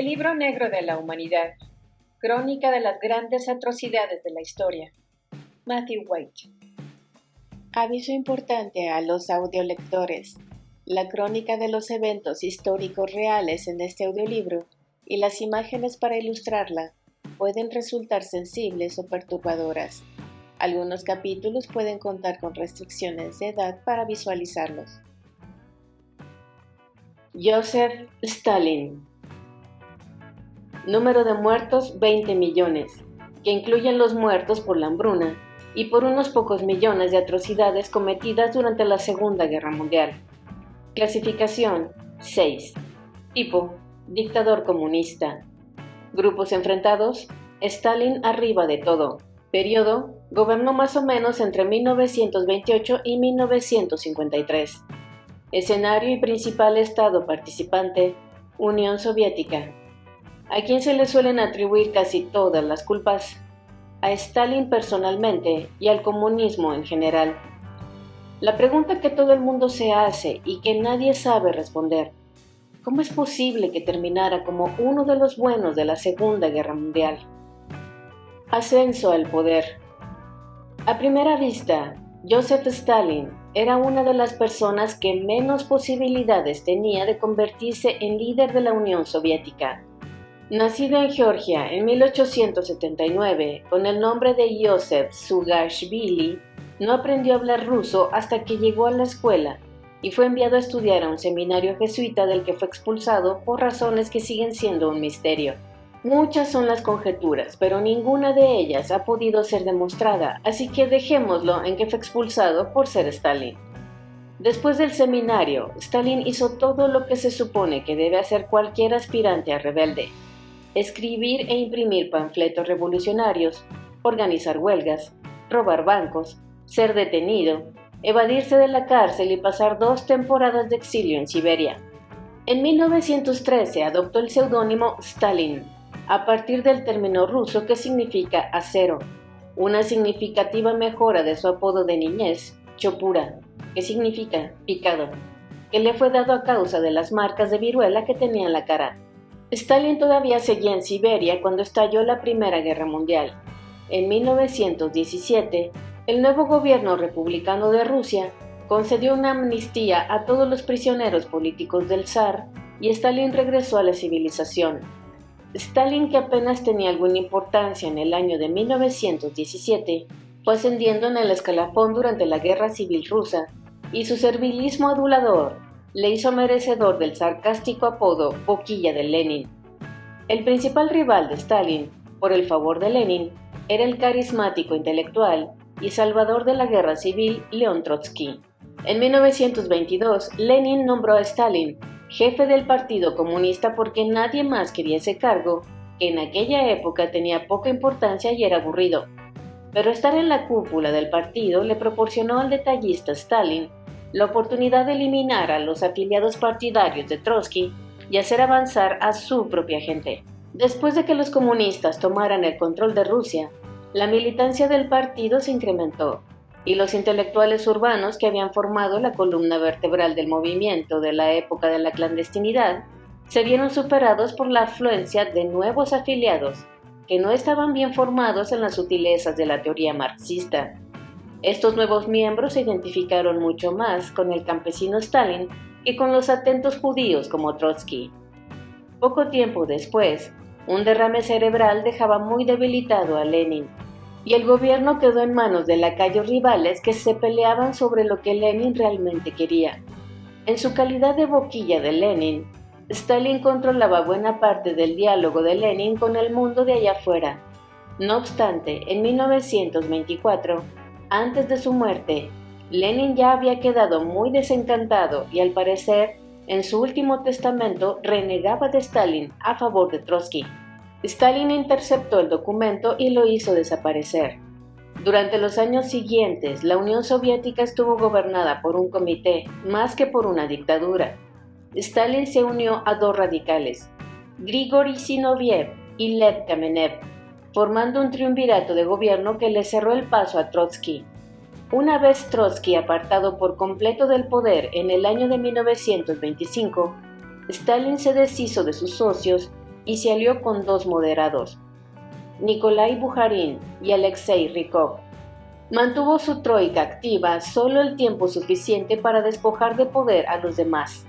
El libro negro de la humanidad, crónica de las grandes atrocidades de la historia. Matthew White. Aviso importante a los audiolectores. La crónica de los eventos históricos reales en este audiolibro y las imágenes para ilustrarla pueden resultar sensibles o perturbadoras. Algunos capítulos pueden contar con restricciones de edad para visualizarlos. Joseph Stalin. Número de muertos 20 millones, que incluyen los muertos por la hambruna y por unos pocos millones de atrocidades cometidas durante la Segunda Guerra Mundial. Clasificación 6. Tipo: dictador comunista. Grupos enfrentados: Stalin arriba de todo. Periodo: gobernó más o menos entre 1928 y 1953. Escenario y principal estado participante: Unión Soviética. ¿A quién se le suelen atribuir casi todas las culpas? A Stalin personalmente y al comunismo en general. La pregunta que todo el mundo se hace y que nadie sabe responder: ¿cómo es posible que terminara como uno de los buenos de la Segunda Guerra Mundial? Ascenso al poder. A primera vista, Joseph Stalin era una de las personas que menos posibilidades tenía de convertirse en líder de la Unión Soviética. Nacido en Georgia en 1879 con el nombre de Joseph Zugashvili, no aprendió a hablar ruso hasta que llegó a la escuela y fue enviado a estudiar a un seminario jesuita del que fue expulsado por razones que siguen siendo un misterio. Muchas son las conjeturas, pero ninguna de ellas ha podido ser demostrada, así que dejémoslo en que fue expulsado por ser Stalin. Después del seminario, Stalin hizo todo lo que se supone que debe hacer cualquier aspirante a rebelde: escribir e imprimir panfletos revolucionarios, organizar huelgas, robar bancos, ser detenido, evadirse de la cárcel y pasar 2 temporadas de exilio en Siberia. En 1913 adoptó el seudónimo Stalin, a partir del término ruso que significa acero, una significativa mejora de su apodo de niñez, Chopura, que significa picado, que le fue dado a causa de las marcas de viruela que tenía en la cara. Stalin todavía seguía en Siberia cuando estalló la Primera Guerra Mundial. En 1917, el nuevo gobierno republicano de Rusia concedió una amnistía a todos los prisioneros políticos del zar y Stalin regresó a la civilización. Stalin, que apenas tenía alguna importancia en el año de 1917, fue ascendiendo en el escalafón durante la Guerra Civil Rusa y su servilismo adulador le hizo merecedor del sarcástico apodo Boquilla de Lenin. El principal rival de Stalin, por el favor de Lenin, era el carismático intelectual y salvador de la guerra civil León Trotsky. En 1922, Lenin nombró a Stalin jefe del Partido Comunista porque nadie más quería ese cargo, que en aquella época tenía poca importancia y era aburrido. Pero estar en la cúpula del partido le proporcionó al detallista Stalin la oportunidad de eliminar a los afiliados partidarios de Trotsky y hacer avanzar a su propia gente. Después de que los comunistas tomaran el control de Rusia, la militancia del partido se incrementó y los intelectuales urbanos que habían formado la columna vertebral del movimiento de la época de la clandestinidad se vieron superados por la afluencia de nuevos afiliados que no estaban bien formados en las sutilezas de la teoría marxista. Estos nuevos miembros se identificaron mucho más con el campesino Stalin que con los atentos judíos como Trotsky. Poco tiempo después, un derrame cerebral dejaba muy debilitado a Lenin, y el gobierno quedó en manos de lacayos rivales que se peleaban sobre lo que Lenin realmente quería. En su calidad de boquilla de Lenin, Stalin controlaba buena parte del diálogo de Lenin con el mundo de allá afuera. No obstante, en 1924, antes de su muerte, Lenin ya había quedado muy desencantado y al parecer, en su último testamento renegaba de Stalin a favor de Trotsky. Stalin interceptó el documento y lo hizo desaparecer. Durante los años siguientes, la Unión Soviética estuvo gobernada por un comité más que por una dictadura. Stalin se unió a 2 radicales, Grigori Zinoviev y Lev Kamenev, formando un triunvirato de gobierno que le cerró el paso a Trotsky. Una vez Trotsky apartado por completo del poder en el año de 1925, Stalin se deshizo de sus socios y se alió con dos moderados, Nikolai Bukharin y Alexei Rykov. Mantuvo su troika activa solo el tiempo suficiente para despojar de poder a los demás.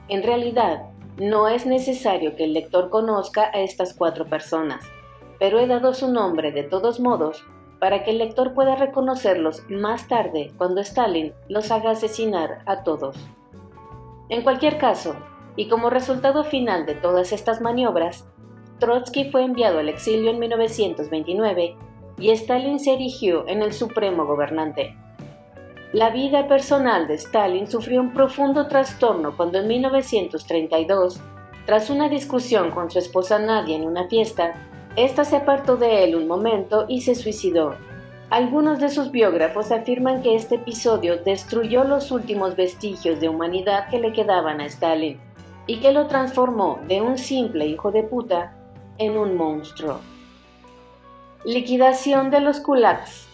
En realidad, no es necesario que el lector conozca a estas cuatro personas, pero he dado su nombre de todos modos para que el lector pueda reconocerlos más tarde cuando Stalin los haga asesinar a todos. En cualquier caso, y como resultado final de todas estas maniobras, Trotsky fue enviado al exilio en 1929 y Stalin se erigió en el supremo gobernante. La vida personal de Stalin sufrió un profundo trastorno cuando en 1932, tras una discusión con su esposa Nadia en una fiesta, ésta se apartó de él un momento y se suicidó. Algunos de sus biógrafos afirman que este episodio destruyó los últimos vestigios de humanidad que le quedaban a Stalin y que lo transformó de un simple hijo de puta en un monstruo. Liquidación de los kulaks.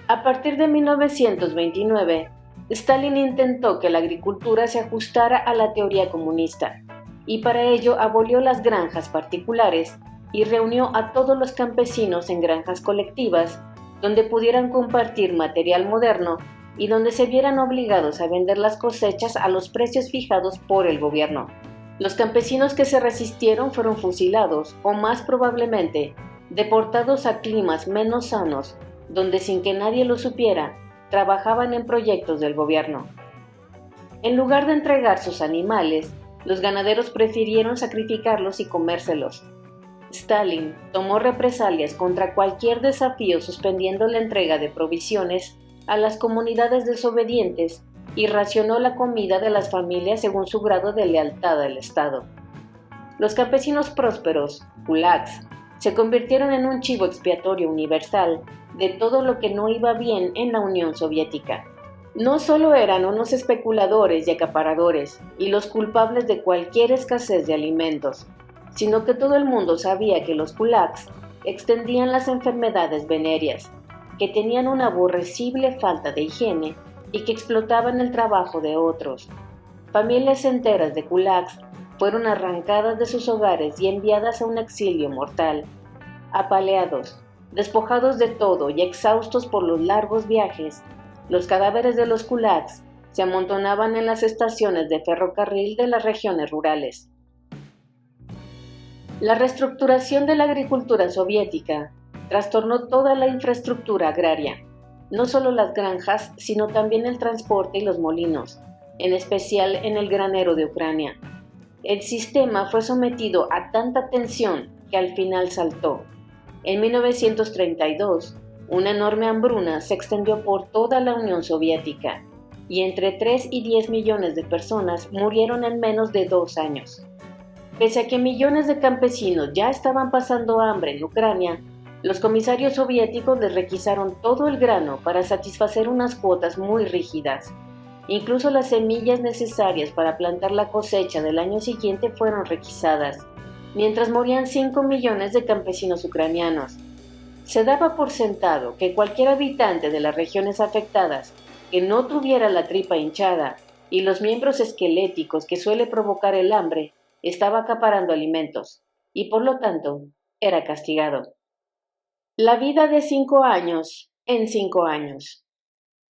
A partir de 1929, Stalin intentó que la agricultura se ajustara a la teoría comunista y para ello abolió las granjas particulares y reunió a todos los campesinos en granjas colectivas donde pudieran compartir material moderno y donde se vieran obligados a vender las cosechas a los precios fijados por el gobierno. Los campesinos que se resistieron fueron fusilados o más probablemente deportados a climas menos sanos, donde sin que nadie lo supiera, trabajaban en proyectos del gobierno. En lugar de entregar sus animales, los ganaderos prefirieron sacrificarlos y comérselos. Stalin tomó represalias contra cualquier desafío suspendiendo la entrega de provisiones a las comunidades desobedientes y racionó la comida de las familias según su grado de lealtad al Estado. Los campesinos prósperos, kulaks, se convirtieron en un chivo expiatorio universal de todo lo que no iba bien en la Unión Soviética. No solo eran unos especuladores y acaparadores y los culpables de cualquier escasez de alimentos, sino que todo el mundo sabía que los kulaks extendían las enfermedades venéreas, que tenían una aborrecible falta de higiene y que explotaban el trabajo de otros. Familias enteras de kulaks fueron arrancadas de sus hogares y enviadas a un exilio mortal. Apaleados, despojados de todo y exhaustos por los largos viajes, los cadáveres de los kulaks se amontonaban en las estaciones de ferrocarril de las regiones rurales. La reestructuración de la agricultura soviética trastornó toda la infraestructura agraria, no solo las granjas, sino también el transporte y los molinos, en especial en el granero de Ucrania. El sistema fue sometido a tanta tensión que al final saltó. En 1932, una enorme hambruna se extendió por toda la Unión Soviética y entre 3 y 10 millones de personas murieron en menos de 2 años. Pese a que millones de campesinos ya estaban pasando hambre en Ucrania, los comisarios soviéticos les requisaron todo el grano para satisfacer unas cuotas muy rígidas. Incluso las semillas necesarias para plantar la cosecha del año siguiente fueron requisadas, mientras morían 5 millones de campesinos ucranianos. Se daba por sentado que cualquier habitante de las regiones afectadas que no tuviera la tripa hinchada y los miembros esqueléticos que suele provocar el hambre estaba acaparando alimentos y por lo tanto era castigado. La vida de 5 años en 5 años.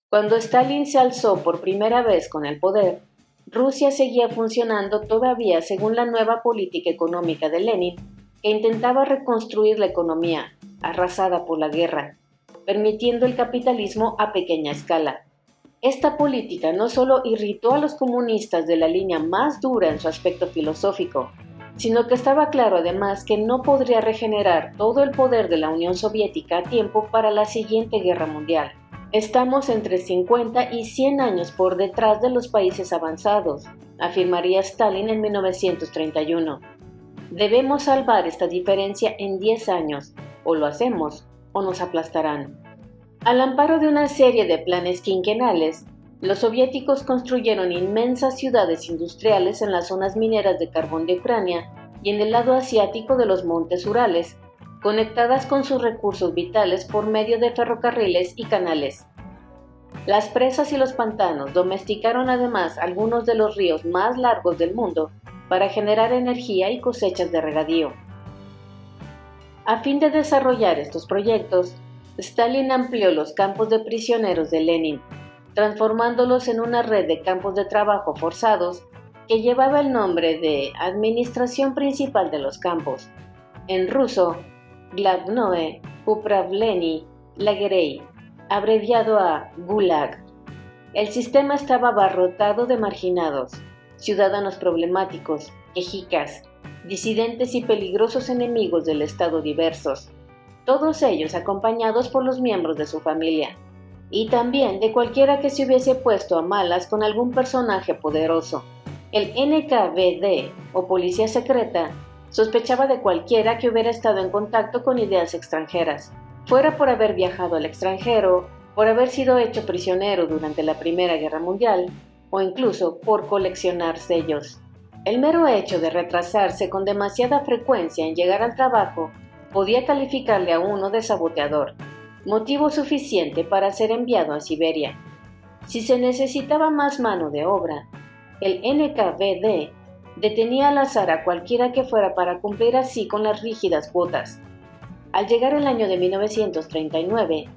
Cuando Stalin se alzó por primera vez con el poder, Rusia seguía funcionando todavía según la nueva política económica de Lenin, que intentaba reconstruir la economía, arrasada por la guerra, permitiendo el capitalismo a pequeña escala. Esta política no solo irritó a los comunistas de la línea más dura en su aspecto filosófico, sino que estaba claro además que no podría regenerar todo el poder de la Unión Soviética a tiempo para la siguiente guerra mundial. Estamos entre 50 y 100 años por detrás de los países avanzados, afirmaría Stalin en 1931. Debemos salvar esta diferencia en 10 años, o lo hacemos, o nos aplastarán. Al amparo de una serie de planes quinquenales, los soviéticos construyeron inmensas ciudades industriales en las zonas mineras de carbón de Ucrania y en el lado asiático de los montes Urales, conectadas con sus recursos vitales por medio de ferrocarriles y canales. Las presas y los pantanos domesticaron además algunos de los ríos más largos del mundo para generar energía y cosechas de regadío. A fin de desarrollar estos proyectos, Stalin amplió los campos de prisioneros de Lenin, transformándolos en una red de campos de trabajo forzados que llevaba el nombre de Administración Principal de los Campos, en ruso, Glavnoe Upravlenie Lagerei, abreviado a Gulag. El sistema estaba abarrotado de marginados, ciudadanos problemáticos, quejicas, disidentes y peligrosos enemigos del Estado diversos, todos ellos acompañados por los miembros de su familia, y también de cualquiera que se hubiese puesto a malas con algún personaje poderoso. El NKVD, o Policía Secreta, sospechaba de cualquiera que hubiera estado en contacto con ideas extranjeras, fuera por haber viajado al extranjero, por haber sido hecho prisionero durante la Primera Guerra Mundial, o incluso por coleccionar sellos. El mero hecho de retrasarse con demasiada frecuencia en llegar al trabajo podía calificarle a uno de saboteador, motivo suficiente para ser enviado a Siberia. Si se necesitaba más mano de obra, el NKVD detenía al azar a cualquiera que fuera para cumplir así con las rígidas cuotas. Al llegar el año de 1939,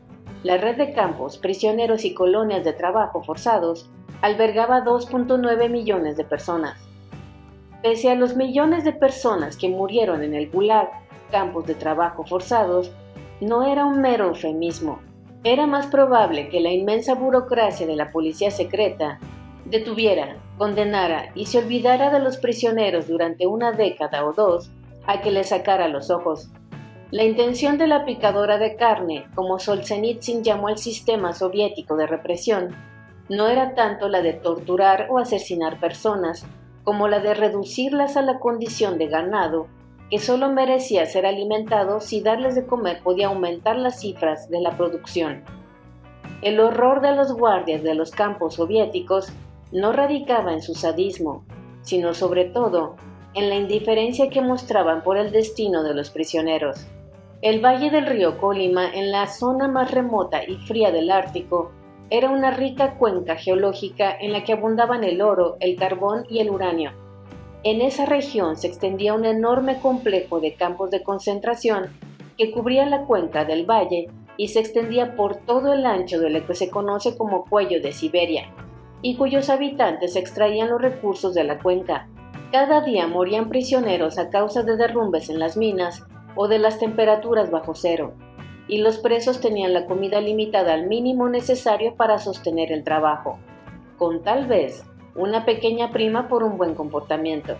la red de campos, prisioneros y colonias de trabajo forzados albergaba 2.9 millones de personas. Pese a los millones de personas que murieron en el Gulag, campos de trabajo forzados, no era un mero eufemismo. Era más probable que la inmensa burocracia de la policía secreta detuviera, condenara y se olvidara de los prisioneros durante una década o dos a que les sacara los ojos. La intención de la picadora de carne, como Solzhenitsyn llamó al sistema soviético de represión, no era tanto la de torturar o asesinar personas, como la de reducirlas a la condición de ganado, que solo merecía ser alimentado si darles de comer podía aumentar las cifras de la producción. El horror de los guardias de los campos soviéticos no radicaba en su sadismo, sino sobre todo en la indiferencia que mostraban por el destino de los prisioneros. El valle del río Colima, en la zona más remota y fría del Ártico, era una rica cuenca geológica en la que abundaban el oro, el carbón y el uranio. En esa región se extendía un enorme complejo de campos de concentración que cubría la cuenca del valle y se extendía por todo el ancho de lo que se conoce como Cuello de Siberia, y cuyos habitantes extraían los recursos de la cuenca. Cada día morían prisioneros a causa de derrumbes en las minas o de las temperaturas bajo cero, y los presos tenían la comida limitada al mínimo necesario para sostener el trabajo, con tal vez una pequeña prima por un buen comportamiento.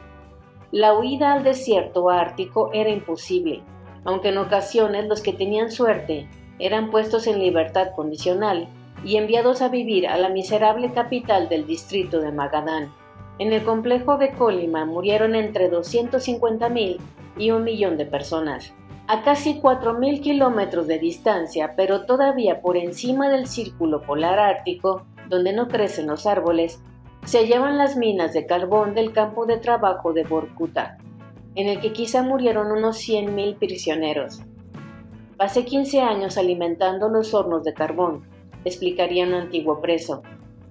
La huida al desierto ártico era imposible, aunque en ocasiones los que tenían suerte eran puestos en libertad condicional y enviados a vivir a la miserable capital del distrito de Magadán. En el complejo de Colima murieron entre 250.000 y 1 millón de personas. A casi 4.000 kilómetros de distancia, pero todavía por encima del círculo polar ártico, donde no crecen los árboles, se hallaban las minas de carbón del campo de trabajo de Vorkuta, en el que quizá murieron unos 100.000 prisioneros. Pasé 15 años alimentando los hornos de carbón, explicaría un antiguo preso.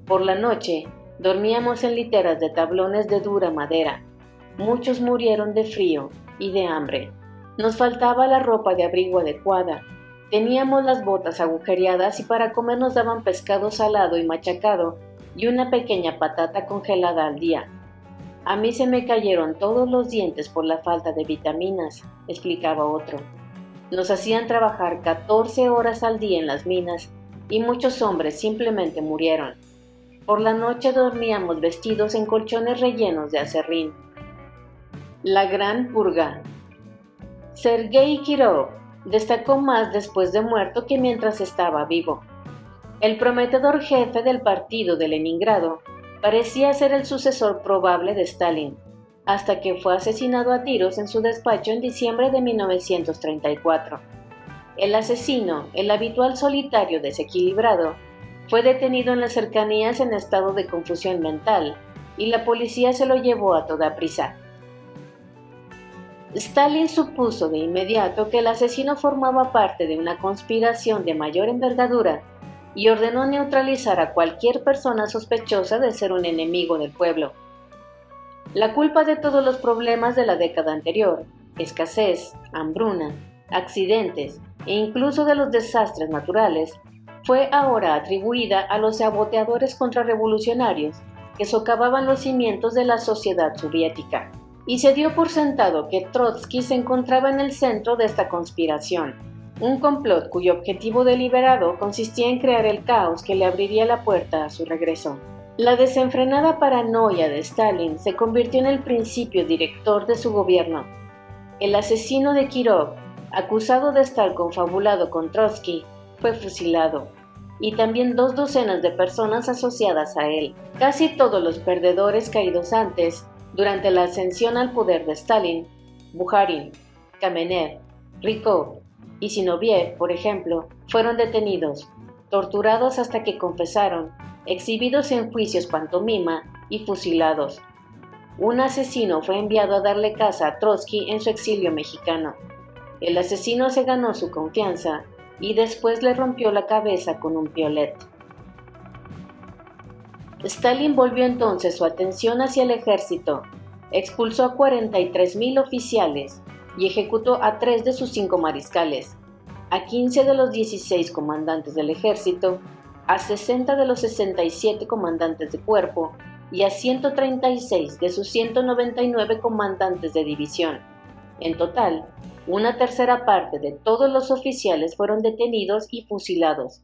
Por la noche, dormíamos en literas de tablones de dura madera. Muchos murieron de frío y de hambre. Nos faltaba la ropa de abrigo adecuada. Teníamos las botas agujereadas y para comer nos daban pescado salado y machacado y una pequeña patata congelada al día. A mí se me cayeron todos los dientes por la falta de vitaminas, explicaba otro. Nos hacían trabajar 14 horas al día en las minas y muchos hombres simplemente murieron. Por la noche dormíamos vestidos en colchones rellenos de aserrín. La Gran Purga. Sergei Kirov destacó más después de muerto que mientras estaba vivo. El prometedor jefe del partido de Leningrado parecía ser el sucesor probable de Stalin, hasta que fue asesinado a tiros en su despacho en diciembre de 1934. El asesino, el habitual solitario desequilibrado, fue detenido en las cercanías en estado de confusión mental y la policía se lo llevó a toda prisa. Stalin supuso de inmediato que el asesino formaba parte de una conspiración de mayor envergadura y ordenó neutralizar a cualquier persona sospechosa de ser un enemigo del pueblo. La culpa de todos los problemas de la década anterior, escasez, hambruna, accidentes e incluso de los desastres naturales, fue ahora atribuida a los saboteadores contrarrevolucionarios que socavaban los cimientos de la sociedad soviética, y se dio por sentado que Trotsky se encontraba en el centro de esta conspiración, un complot cuyo objetivo deliberado consistía en crear el caos que le abriría la puerta a su regreso. La desenfrenada paranoia de Stalin se convirtió en el principio director de su gobierno. El asesino de Kirov, acusado de estar confabulado con Trotsky, fue fusilado, y también 2 docenas de personas asociadas a él. Casi todos los perdedores caídos antes, durante la ascensión al poder de Stalin, Bukharin, Kamenev, Rykov y Zinoviev, por ejemplo, fueron detenidos, torturados hasta que confesaron, exhibidos en juicios pantomima y fusilados. Un asesino fue enviado a darle caza a Trotsky en su exilio mexicano. El asesino se ganó su confianza y después le rompió la cabeza con un piolet. Stalin volvió entonces su atención hacia el ejército, expulsó a 43,000 oficiales y ejecutó a 3 de sus 5 mariscales, a 15 de los 16 comandantes del ejército, a 60 de los 67 comandantes de cuerpo y a 136 de sus 199 comandantes de división. En total, una tercera parte de todos los oficiales fueron detenidos y fusilados,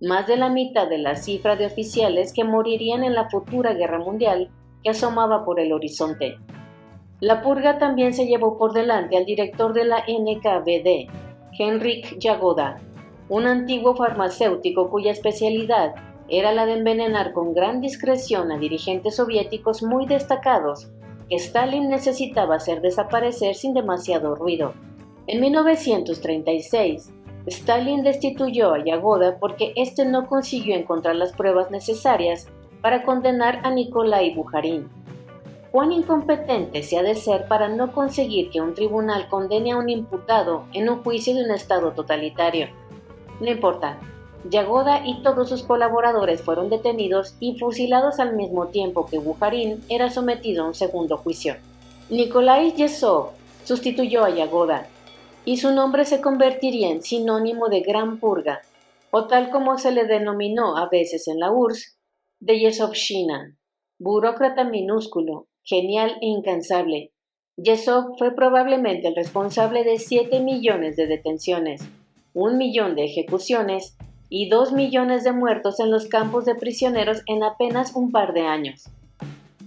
más de la mitad de la cifra de oficiales que morirían en la futura guerra mundial que asomaba por el horizonte. La purga también se llevó por delante al director de la NKVD, Henryk Yagoda, un antiguo farmacéutico cuya especialidad era la de envenenar con gran discreción a dirigentes soviéticos muy destacados que Stalin necesitaba hacer desaparecer sin demasiado ruido. En 1936, Stalin destituyó a Yagoda porque éste no consiguió encontrar las pruebas necesarias para condenar a Nikolai Bukharin. ¿Cuán incompetente se ha de ser para no conseguir que un tribunal condene a un imputado en un juicio de un estado totalitario? No importa, Yagoda y todos sus colaboradores fueron detenidos y fusilados al mismo tiempo que Bukharin era sometido a un segundo juicio. Nikolai Yezhov sustituyó a Yagoda, y su nombre se convertiría en sinónimo de Gran Purga, o tal como se le denominó a veces en la URSS, de Yezhovshchina, burócrata minúsculo, genial e incansable. Yezhov fue probablemente el responsable de 7 millones de detenciones, 1 millón de ejecuciones y 2 millones de muertos en los campos de prisioneros en apenas un par de años.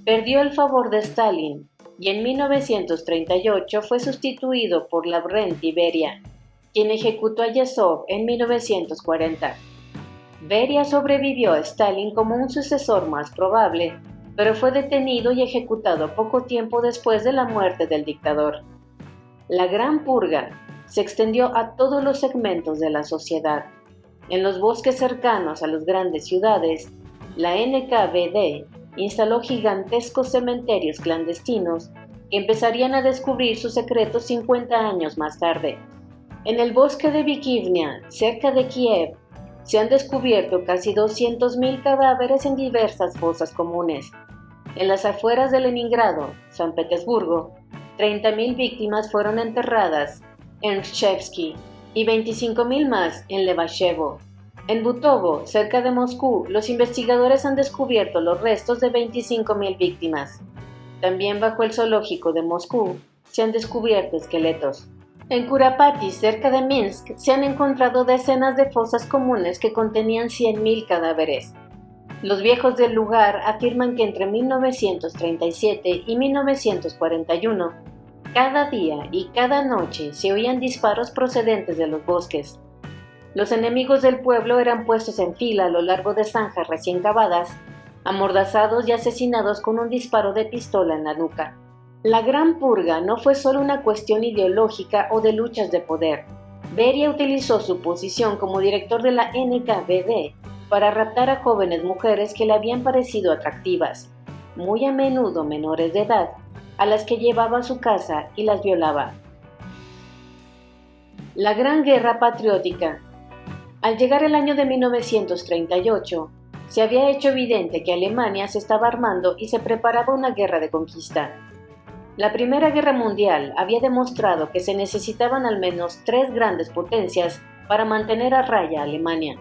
Perdió el favor de Stalin, y en 1938 fue sustituido por Lavrenti Beria, quien ejecutó a Yezhov en 1940. Beria sobrevivió a Stalin como un sucesor más probable, pero fue detenido y ejecutado poco tiempo después de la muerte del dictador. La Gran Purga se extendió a todos los segmentos de la sociedad. En los bosques cercanos a las grandes ciudades, la NKVD instaló gigantescos cementerios clandestinos que empezarían a descubrir sus secretos 50 años más tarde. En el bosque de Vikivnia, cerca de Kiev, se han descubierto casi 200,000 cadáveres en diversas fosas comunes. En las afueras de Leningrado, San Petersburgo, 30,000 víctimas fueron enterradas en Rshevsky y 25,000 más en Levashevo. En Butovo, cerca de Moscú, los investigadores han descubierto los restos de 25,000 víctimas. También bajo el zoológico de Moscú se han descubierto esqueletos. En Kurapati, cerca de Minsk, se han encontrado decenas de fosas comunes que contenían 100,000 cadáveres. Los viejos del lugar afirman que entre 1937 y 1941, cada día y cada noche se oían disparos procedentes de los bosques. Los enemigos del pueblo eran puestos en fila a lo largo de zanjas recién cavadas, amordazados y asesinados con un disparo de pistola en la nuca. La Gran Purga no fue solo una cuestión ideológica o de luchas de poder. Beria utilizó su posición como director de la NKVD para raptar a jóvenes mujeres que le habían parecido atractivas, muy a menudo menores de edad, a las que llevaba a su casa y las violaba. La Gran Guerra Patriótica. Al llegar el año de 1938, Se había hecho evidente que Alemania se estaba armando y se preparaba una guerra de conquista. La Primera Guerra Mundial había demostrado que se necesitaban al menos 3 grandes potencias para mantener a raya a Alemania,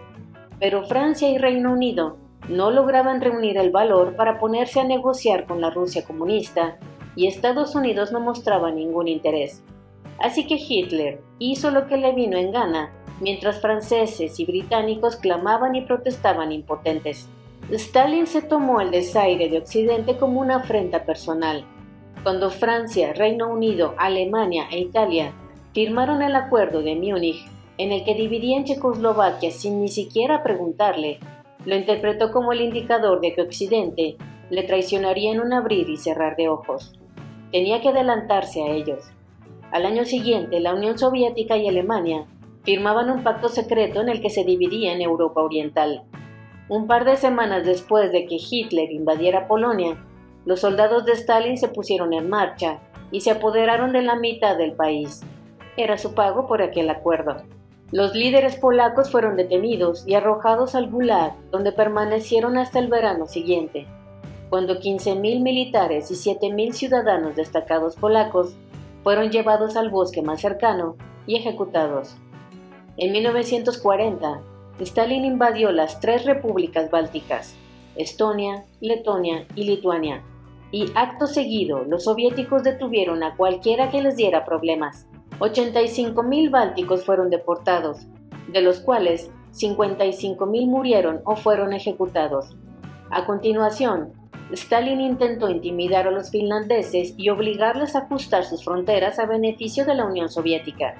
pero Francia y Reino Unido no lograban reunir el valor para ponerse a negociar con la Rusia comunista, y Estados Unidos no mostraba ningún interés. Así que Hitler hizo lo que le vino en gana, mientras franceses y británicos clamaban y protestaban impotentes. Stalin se tomó el desaire de Occidente como una afrenta personal. Cuando Francia, Reino Unido, Alemania e Italia firmaron el Acuerdo de Múnich, en el que dividían Checoslovaquia sin ni siquiera preguntarle, lo interpretó como el indicador de que Occidente le traicionaría en un abrir y cerrar de ojos. Tenía que adelantarse a ellos. Al año siguiente, la Unión Soviética y Alemania firmaban un pacto secreto en el que se dividía en Europa Oriental. Un par de semanas después de que Hitler invadiera Polonia, los soldados de Stalin se pusieron en marcha y se apoderaron de la mitad del país. Era su pago por aquel acuerdo. Los líderes polacos fueron detenidos y arrojados al Gulag, donde permanecieron hasta el verano siguiente, cuando 15.000 militares y 7.000 ciudadanos destacados polacos fueron llevados al bosque más cercano y ejecutados. En 1940, Stalin invadió las 3 repúblicas bálticas, Estonia, Letonia y Lituania, y acto seguido los soviéticos detuvieron a cualquiera que les diera problemas. 85.000 bálticos fueron deportados, de los cuales 55.000 murieron o fueron ejecutados. A continuación, Stalin intentó intimidar a los finlandeses y obligarles a ajustar sus fronteras a beneficio de la Unión Soviética.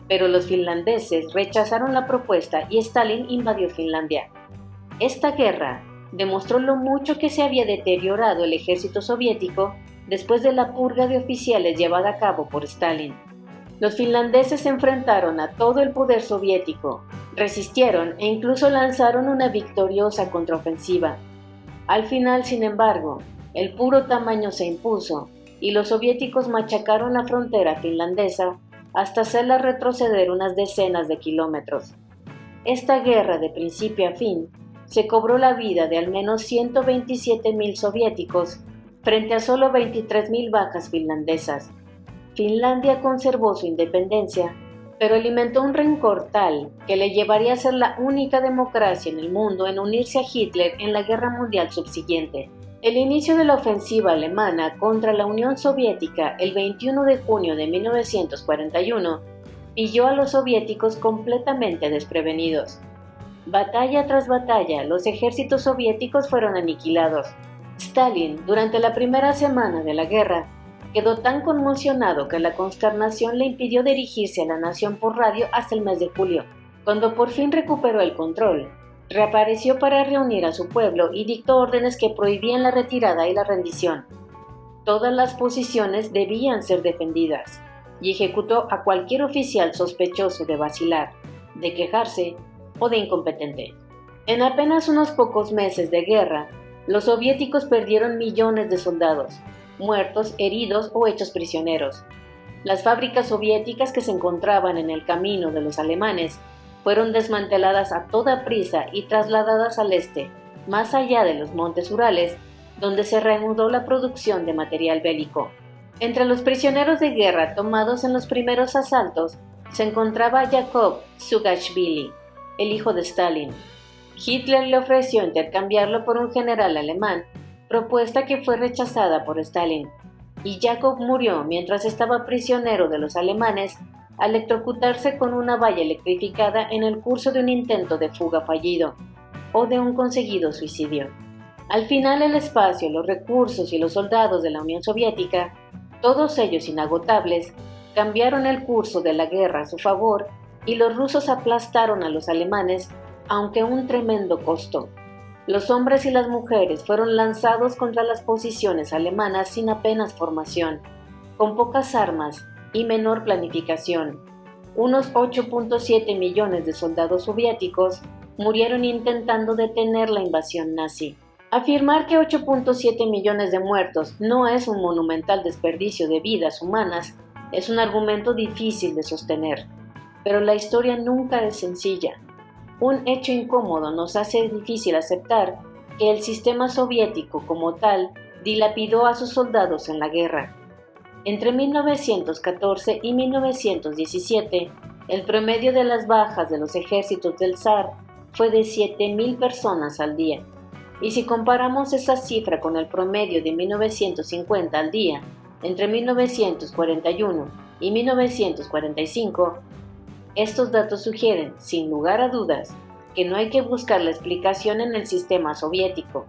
Pero los finlandeses rechazaron la propuesta y Stalin invadió Finlandia. Esta guerra demostró lo mucho que se había deteriorado el ejército soviético después de la purga de oficiales llevada a cabo por Stalin. Los finlandeses se enfrentaron a todo el poder soviético, resistieron e incluso lanzaron una victoriosa contraofensiva. Al final, sin embargo, el puro tamaño se impuso y los soviéticos machacaron la frontera finlandesa hasta hacerla retroceder unas decenas de kilómetros. Esta guerra, de principio a fin, se cobró la vida de al menos 127.000 soviéticos frente a solo 23.000 bajas finlandesas. Finlandia conservó su independencia, pero alimentó un rencor tal que le llevaría a ser la única democracia en el mundo en unirse a Hitler en la Guerra Mundial subsiguiente. El inicio de la ofensiva alemana contra la Unión Soviética el 21 de junio de 1941 pilló a los soviéticos completamente desprevenidos. Batalla tras batalla, los ejércitos soviéticos fueron aniquilados. Stalin, durante la primera semana de la guerra, quedó tan conmocionado que la consternación le impidió dirigirse a la nación por radio hasta el mes de julio. Cuando por fin recuperó el control, reapareció para reunir a su pueblo y dictó órdenes que prohibían la retirada y la rendición. Todas las posiciones debían ser defendidas, y ejecutó a cualquier oficial sospechoso de vacilar, de quejarse o de incompetente. En apenas unos pocos meses de guerra, los soviéticos perdieron millones de soldados, muertos, heridos o hechos prisioneros. Las fábricas soviéticas que se encontraban en el camino de los alemanes fueron desmanteladas a toda prisa y trasladadas al este, más allá de los montes Urales, donde se reanudó la producción de material bélico. Entre los prisioneros de guerra tomados en los primeros asaltos se encontraba Yakov Zugashvili, el hijo de Stalin. Hitler le ofreció intercambiarlo por un general alemán, propuesta que fue rechazada por Stalin, y Yakov murió mientras estaba prisionero de los alemanes al electrocutarse con una valla electrificada en el curso de un intento de fuga fallido o de un conseguido suicidio. Al final, el espacio, los recursos y los soldados de la Unión Soviética, todos ellos inagotables, cambiaron el curso de la guerra a su favor y los rusos aplastaron a los alemanes, aunque a un tremendo costo. Los hombres y las mujeres fueron lanzados contra las posiciones alemanas sin apenas formación, con pocas armas y menor planificación. Unos 8.7 millones de soldados soviéticos murieron intentando detener la invasión nazi. Afirmar que 8.7 millones de muertos no es un monumental desperdicio de vidas humanas es un argumento difícil de sostener, pero la historia nunca es sencilla. Un hecho incómodo nos hace difícil aceptar que el sistema soviético como tal dilapidó a sus soldados en la guerra. Entre 1914 y 1917, el promedio de las bajas de los ejércitos del zar fue de 7.000 personas al día. Y si comparamos esa cifra con el promedio de 1950 al día, entre 1941 y 1945, estos datos sugieren, sin lugar a dudas, que no hay que buscar la explicación en el sistema soviético,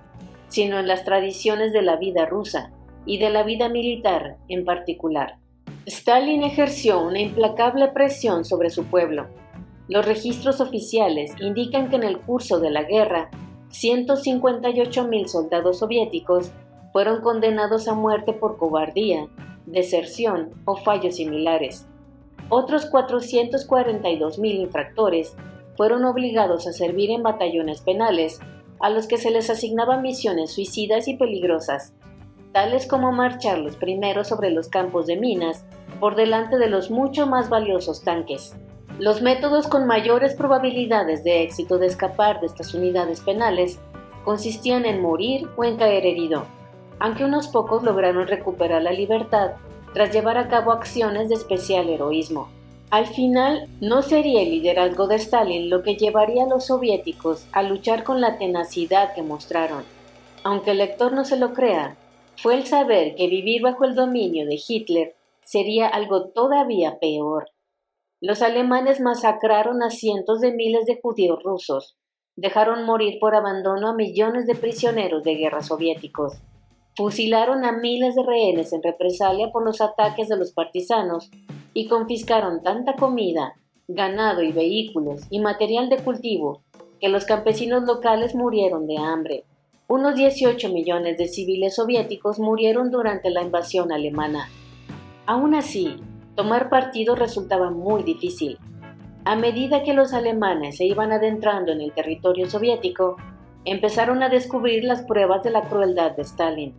sino en las tradiciones de la vida rusa y de la vida militar en particular. Stalin ejerció una implacable presión sobre su pueblo. Los registros oficiales indican que en el curso de la guerra, 158.000 soldados soviéticos fueron condenados a muerte por cobardía, deserción o fallos similares. Otros 442.000 infractores fueron obligados a servir en batallones penales, a los que se les asignaban misiones suicidas y peligrosas, tales como marchar los primeros sobre los campos de minas por delante de los mucho más valiosos tanques. Los métodos con mayores probabilidades de éxito de escapar de estas unidades penales consistían en morir o en caer herido, aunque unos pocos lograron recuperar la libertad tras llevar a cabo acciones de especial heroísmo. Al final, no sería el liderazgo de Stalin lo que llevaría a los soviéticos a luchar con la tenacidad que mostraron. Aunque el lector no se lo crea, fue el saber que vivir bajo el dominio de Hitler sería algo todavía peor. Los alemanes masacraron a cientos de miles de judíos rusos, dejaron morir por abandono a millones de prisioneros de guerra soviéticos, fusilaron a miles de rehenes en represalia por los ataques de los partisanos y confiscaron tanta comida, ganado y vehículos y material de cultivo que los campesinos locales murieron de hambre. Unos 18 millones de civiles soviéticos murieron durante la invasión alemana. Aún así, tomar partido resultaba muy difícil. A medida que los alemanes se iban adentrando en el territorio soviético, empezaron a descubrir las pruebas de la crueldad de Stalin.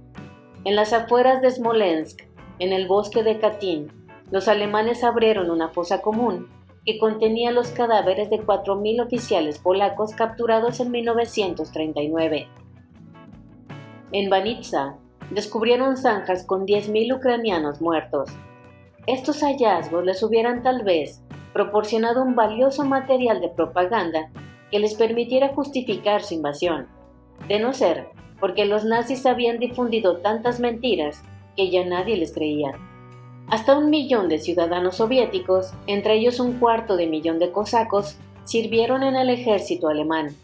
En las afueras de Smolensk, en el bosque de Katyn, los alemanes abrieron una fosa común que contenía los cadáveres de 4.000 oficiales polacos capturados en 1939. En Banitsa, descubrieron zanjas con 10.000 ucranianos muertos. Estos hallazgos les hubieran tal vez proporcionado un valioso material de propaganda que les permitiera justificar su invasión, de no ser porque los nazis habían difundido tantas mentiras que ya nadie les creía. Hasta 1 millón de ciudadanos soviéticos, entre ellos 250.000 de cosacos, sirvieron en el ejército alemán.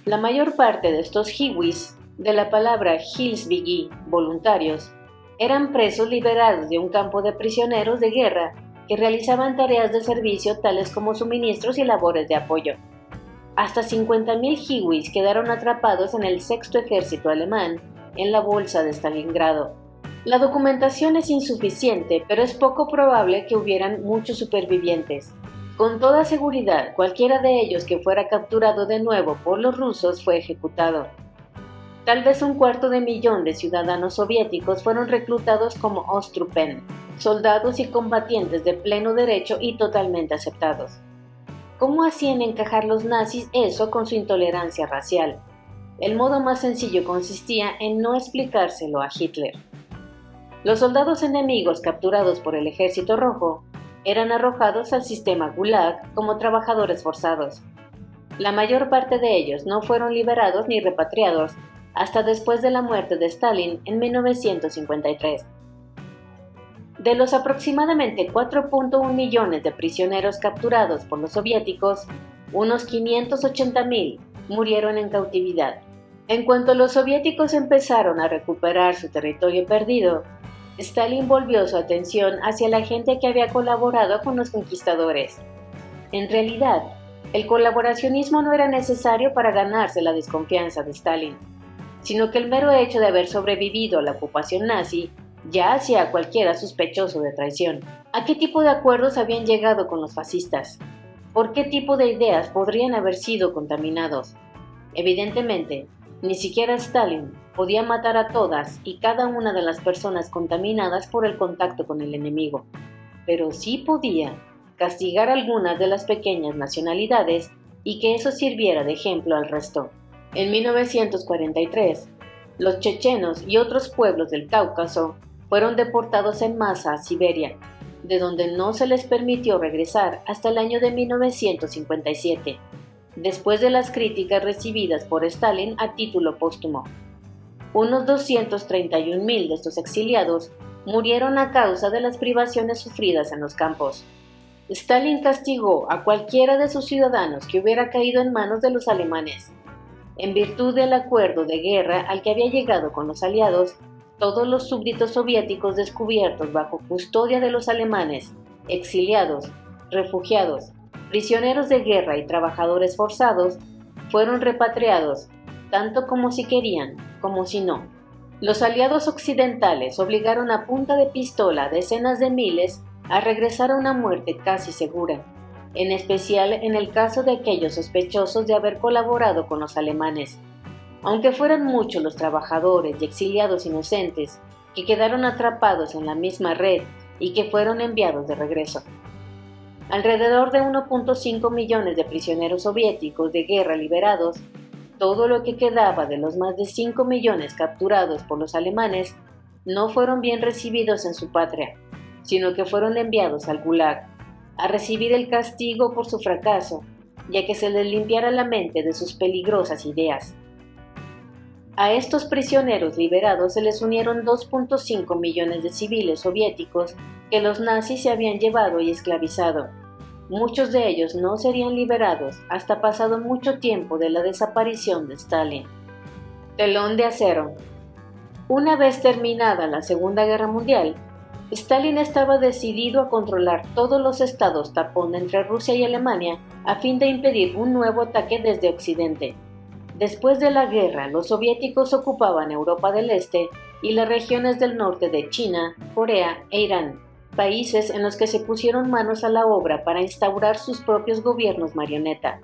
La mayor parte de estos hiwis, de la palabra Hilfsbegui, voluntarios, eran presos liberados de un campo de prisioneros de guerra que realizaban tareas de servicio tales como suministros y labores de apoyo. Hasta 50.000 hiwis quedaron atrapados en el sexto ejército alemán, en la bolsa de Stalingrado. La documentación es insuficiente, pero es poco probable que hubieran muchos supervivientes. Con toda seguridad, cualquiera de ellos que fuera capturado de nuevo por los rusos fue ejecutado. Tal vez 250.000 de ciudadanos soviéticos fueron reclutados como Ostrupen, soldados y combatientes de pleno derecho y totalmente aceptados. ¿Cómo hacían encajar los nazis eso con su intolerancia racial? El modo más sencillo consistía en no explicárselo a Hitler. Los soldados enemigos capturados por el Ejército Rojo eran arrojados al sistema Gulag como trabajadores forzados. La mayor parte de ellos no fueron liberados ni repatriados hasta después de la muerte de Stalin en 1953. De los aproximadamente 4.1 millones de prisioneros capturados por los soviéticos, unos 580.000 murieron en cautividad. En cuanto los soviéticos empezaron a recuperar su territorio perdido, Stalin volvió su atención hacia la gente que había colaborado con los conquistadores. En realidad, el colaboracionismo no era necesario para ganarse la desconfianza de Stalin, sino que el mero hecho de haber sobrevivido a la ocupación nazi ya hacía a cualquiera sospechoso de traición. ¿A qué tipo de acuerdos habían llegado con los fascistas? ¿Por qué tipo de ideas podrían haber sido contaminados? Evidentemente, ni siquiera Stalin podía matar a todas y cada una de las personas contaminadas por el contacto con el enemigo, pero sí podía castigar algunas de las pequeñas nacionalidades y que eso sirviera de ejemplo al resto. En 1943, los chechenos y otros pueblos del Cáucaso fueron deportados en masa a Siberia, de donde no se les permitió regresar hasta el año de 1957, después de las críticas recibidas por Stalin a título póstumo. Unos 231.000 de estos exiliados murieron a causa de las privaciones sufridas en los campos. Stalin castigó a cualquiera de sus ciudadanos que hubiera caído en manos de los alemanes. En virtud del acuerdo de guerra al que había llegado con los aliados, todos los súbditos soviéticos descubiertos bajo custodia de los alemanes, exiliados, refugiados, prisioneros de guerra y trabajadores forzados, fueron repatriados, tanto como si querían como si no. Los aliados occidentales obligaron a punta de pistola a decenas de miles a regresar a una muerte casi segura, en especial en el caso de aquellos sospechosos de haber colaborado con los alemanes. Aunque fueran muchos los trabajadores y exiliados inocentes que quedaron atrapados en la misma red y que fueron enviados de regreso. Alrededor de 1.5 millones de prisioneros soviéticos de guerra liberados, todo lo que quedaba de los más de 5 millones capturados por los alemanes, no fueron bien recibidos en su patria, sino que fueron enviados al Gulag, a recibir el castigo por su fracaso y a que se les limpiara la mente de sus peligrosas ideas. A estos prisioneros liberados se les unieron 2.5 millones de civiles soviéticos que los nazis se habían llevado y esclavizado. Muchos de ellos no serían liberados hasta pasado mucho tiempo de la desaparición de Stalin. Telón de acero. Una vez terminada la Segunda Guerra Mundial, Stalin estaba decidido a controlar todos los estados tapón entre Rusia y Alemania a fin de impedir un nuevo ataque desde Occidente. Después de la guerra, los soviéticos ocupaban Europa del Este y las regiones del norte de China, Corea e Irán, países en los que se pusieron manos a la obra para instaurar sus propios gobiernos marioneta.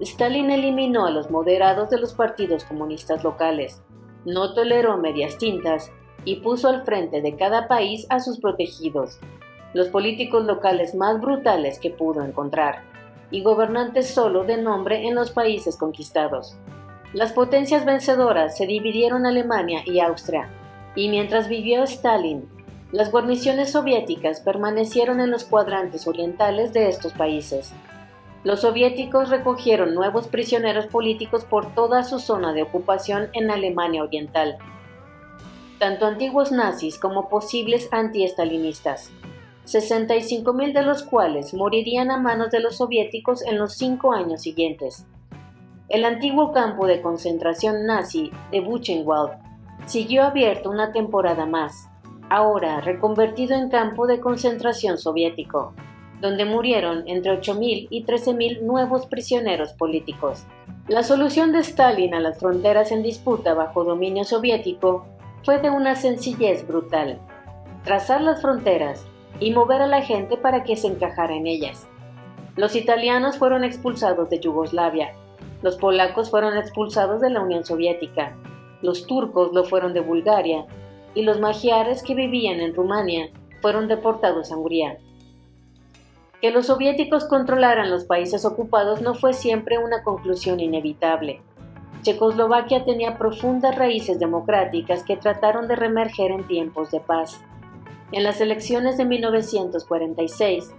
Stalin eliminó a los moderados de los partidos comunistas locales, no toleró medias tintas y puso al frente de cada país a sus protegidos, los políticos locales más brutales que pudo encontrar, y gobernantes solo de nombre en los países conquistados. Las potencias vencedoras se dividieron Alemania y Austria, y mientras vivió Stalin, las guarniciones soviéticas permanecieron en los cuadrantes orientales de estos países. Los soviéticos recogieron nuevos prisioneros políticos por toda su zona de ocupación en Alemania Oriental, tanto antiguos nazis como posibles anti-estalinistas, 65.000 de los cuales morirían a manos de los soviéticos en los 5 años siguientes. El antiguo campo de concentración nazi de Buchenwald siguió abierto una temporada más, ahora reconvertido en campo de concentración soviético, donde murieron entre 8.000 y 13.000 nuevos prisioneros políticos. La solución de Stalin a las fronteras en disputa bajo dominio soviético fue de una sencillez brutal: trazar las fronteras y mover a la gente para que se encajara en ellas. Los italianos fueron expulsados de Yugoslavia, los polacos fueron expulsados de la Unión Soviética, los turcos lo fueron de Bulgaria, y los magiares que vivían en Rumania fueron deportados a Hungría. Que los soviéticos controlaran los países ocupados no fue siempre una conclusión inevitable. Checoslovaquia tenía profundas raíces democráticas que trataron de reemerger en tiempos de paz. En las elecciones de 1946,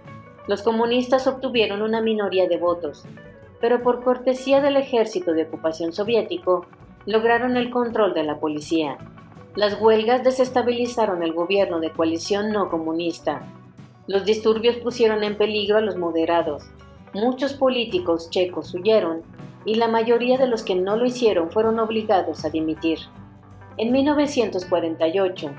los comunistas obtuvieron una minoría de votos, pero por cortesía del ejército de ocupación soviético, lograron el control de la policía. Las huelgas desestabilizaron el gobierno de coalición no comunista. Los disturbios pusieron en peligro a los moderados. Muchos políticos checos huyeron y la mayoría de los que no lo hicieron fueron obligados a dimitir. En 1948,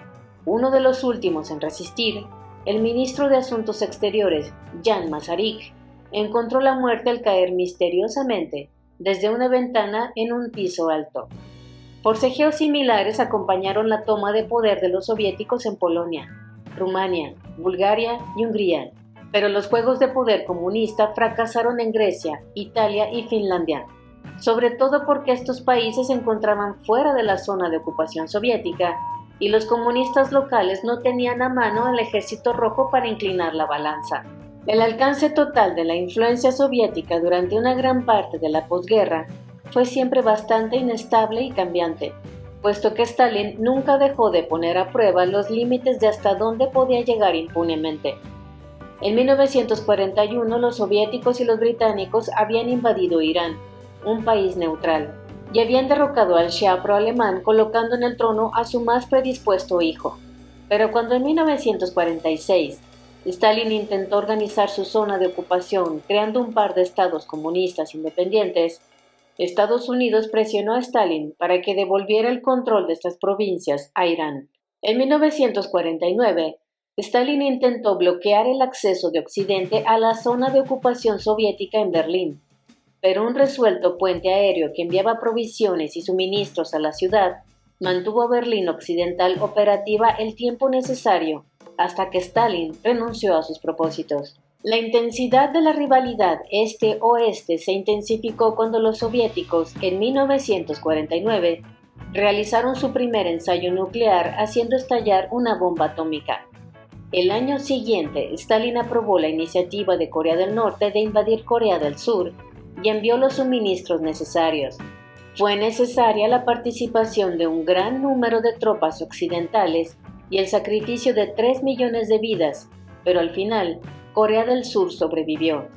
uno de los últimos en resistir, el ministro de Asuntos Exteriores, Jan Masaryk, encontró la muerte al caer misteriosamente desde una ventana en un piso alto. Forcejeos similares acompañaron la toma de poder de los soviéticos en Polonia, Rumania, Bulgaria y Hungría, pero los juegos de poder comunista fracasaron en Grecia, Italia y Finlandia, sobre todo porque estos países se encontraban fuera de la zona de ocupación soviética y los comunistas locales no tenían a mano al ejército rojo para inclinar la balanza. El alcance total de la influencia soviética durante una gran parte de la posguerra fue siempre bastante inestable y cambiante, puesto que Stalin nunca dejó de poner a prueba los límites de hasta dónde podía llegar impunemente. En 1941 los soviéticos y los británicos habían invadido Irán, un país neutral, y habían derrocado al Shah pro-alemán colocando en el trono a su más predispuesto hijo. Pero cuando en 1946 Stalin intentó organizar su zona de ocupación creando un par de estados comunistas independientes, Estados Unidos presionó a Stalin para que devolviera el control de estas provincias a Irán. En 1949, Stalin intentó bloquear el acceso de Occidente a la zona de ocupación soviética en Berlín, pero un resuelto puente aéreo que enviaba provisiones y suministros a la ciudad mantuvo a Berlín Occidental operativa el tiempo necesario hasta que Stalin renunció a sus propósitos. La intensidad de la rivalidad este-oeste se intensificó cuando los soviéticos, en 1949, realizaron su primer ensayo nuclear haciendo estallar una bomba atómica. El año siguiente, Stalin aprobó la iniciativa de Corea del Norte de invadir Corea del Sur y envió los suministros necesarios. Fue necesaria la participación de un gran número de tropas occidentales y el sacrificio de 3 millones de vidas, pero al final, Corea del Sur sobrevivió.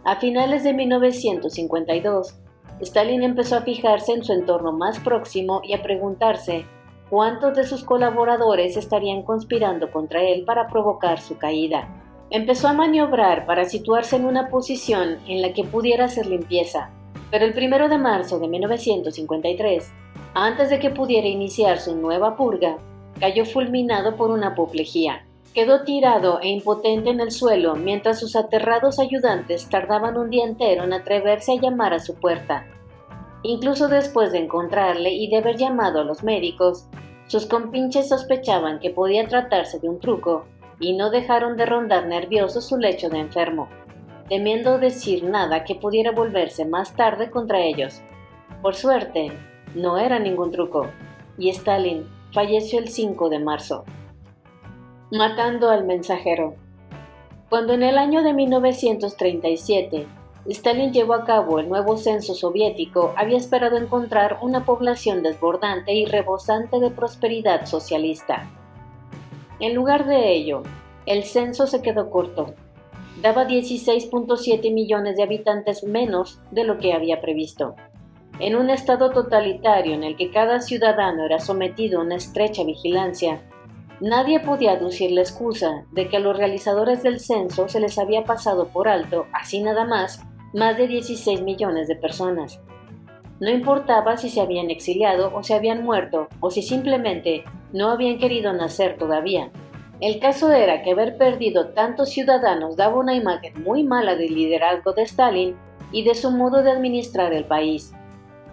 A finales de 1952, Stalin empezó a fijarse en su entorno más próximo y a preguntarse cuántos de sus colaboradores estarían conspirando contra él para provocar su caída. Empezó a maniobrar para situarse en una posición en la que pudiera hacer limpieza, pero el 1 de marzo de 1953, antes de que pudiera iniciar su nueva purga, cayó fulminado por una apoplejía. Quedó tirado e impotente en el suelo mientras sus aterrados ayudantes tardaban un día entero en atreverse a llamar a su puerta. Incluso después de encontrarle y de haber llamado a los médicos, sus compinches sospechaban que podía tratarse de un truco y no dejaron de rondar nerviosos su lecho de enfermo, temiendo decir nada que pudiera volverse más tarde contra ellos. Por suerte, no era ningún truco, y Stalin falleció el 5 de marzo. Matando al mensajero. Cuando en el año de 1937 Stalin llevó a cabo el nuevo censo soviético, había esperado encontrar una población desbordante y rebosante de prosperidad socialista. En lugar de ello, el censo se quedó corto. Daba 16.7 millones de habitantes menos de lo que había previsto. En un estado totalitario en el que cada ciudadano era sometido a una estrecha vigilancia, nadie podía aducir la excusa de que a los realizadores del censo se les había pasado por alto, así nada más de 16 millones de personas. No importaba si se habían exiliado o se habían muerto, o si simplemente no habían querido nacer todavía. El caso era que haber perdido tantos ciudadanos daba una imagen muy mala del liderazgo de Stalin y de su modo de administrar el país.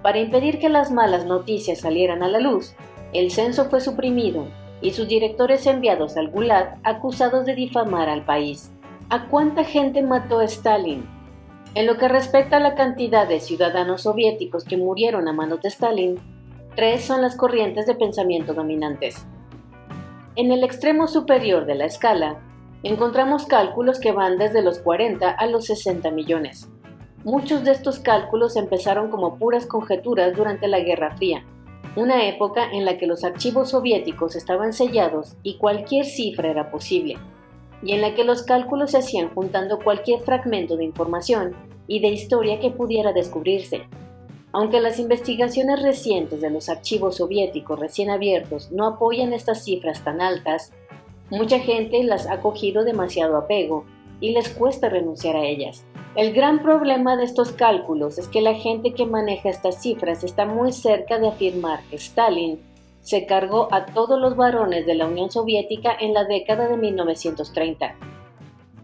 Para impedir que las malas noticias salieran a la luz, el censo fue suprimido y sus directores enviados al Gulag acusados de difamar al país. ¿A cuánta gente mató Stalin? En lo que respecta a la cantidad de ciudadanos soviéticos que murieron a manos de Stalin, 3 son las corrientes de pensamiento dominantes. En el extremo superior de la escala, encontramos cálculos que van desde los 40 a los 60 millones. Muchos de estos cálculos empezaron como puras conjeturas durante la Guerra Fría, una época en la que los archivos soviéticos estaban sellados y cualquier cifra era posible, y en la que los cálculos se hacían juntando cualquier fragmento de información y de historia que pudiera descubrirse. Aunque las investigaciones recientes de los archivos soviéticos recién abiertos no apoyan estas cifras tan altas, mucha gente las ha cogido demasiado apego y les cuesta renunciar a ellas. El gran problema de estos cálculos es que la gente que maneja estas cifras está muy cerca de afirmar que Stalin se cargó a todos los varones de la Unión Soviética en la década de 1930.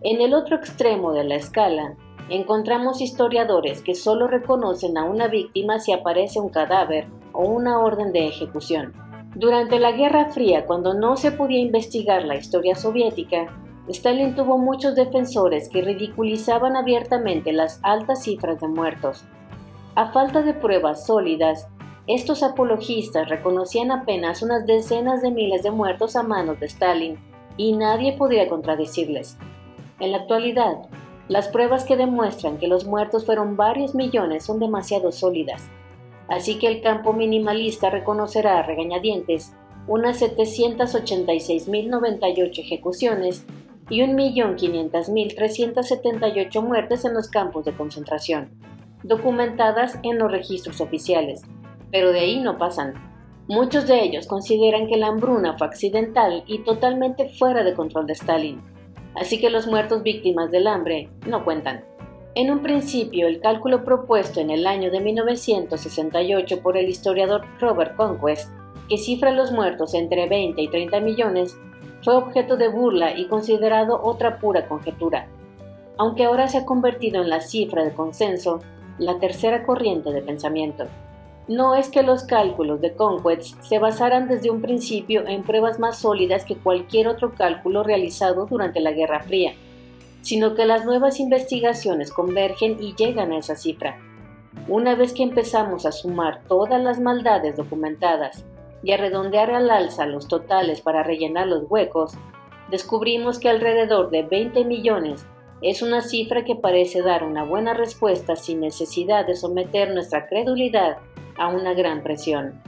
En el otro extremo de la escala, encontramos historiadores que solo reconocen a una víctima si aparece un cadáver o una orden de ejecución. Durante la Guerra Fría, cuando no se podía investigar la historia soviética, Stalin tuvo muchos defensores que ridiculizaban abiertamente las altas cifras de muertos. A falta de pruebas sólidas, estos apologistas reconocían apenas unas decenas de miles de muertos a manos de Stalin, y nadie podía contradecirles. En la actualidad, Las pruebas que demuestran que los muertos fueron varios millones son demasiado sólidas, así que el campo minimalista reconocerá a regañadientes unas 786.098 ejecuciones y 1.500.378 muertes en los campos de concentración, documentadas en los registros oficiales, pero de ahí no pasan. Muchos de ellos consideran que la hambruna fue accidental y totalmente fuera de control de Stalin, así que los muertos víctimas del hambre no cuentan. En un principio, el cálculo propuesto en el año de 1968 por el historiador Robert Conquest, que cifra los muertos entre 20 y 30 millones, fue objeto de burla y considerado otra pura conjetura, aunque ahora se ha convertido en la cifra de consenso, la tercera corriente de pensamiento. No es que los cálculos de Conquest se basaran desde un principio en pruebas más sólidas que cualquier otro cálculo realizado durante la Guerra Fría, sino que las nuevas investigaciones convergen y llegan a esa cifra. Una vez que empezamos a sumar todas las maldades documentadas y a redondear al alza los totales para rellenar los huecos, descubrimos que alrededor de 20 millones es una cifra que parece dar una buena respuesta sin necesidad de someter nuestra credulidad a una gran presión.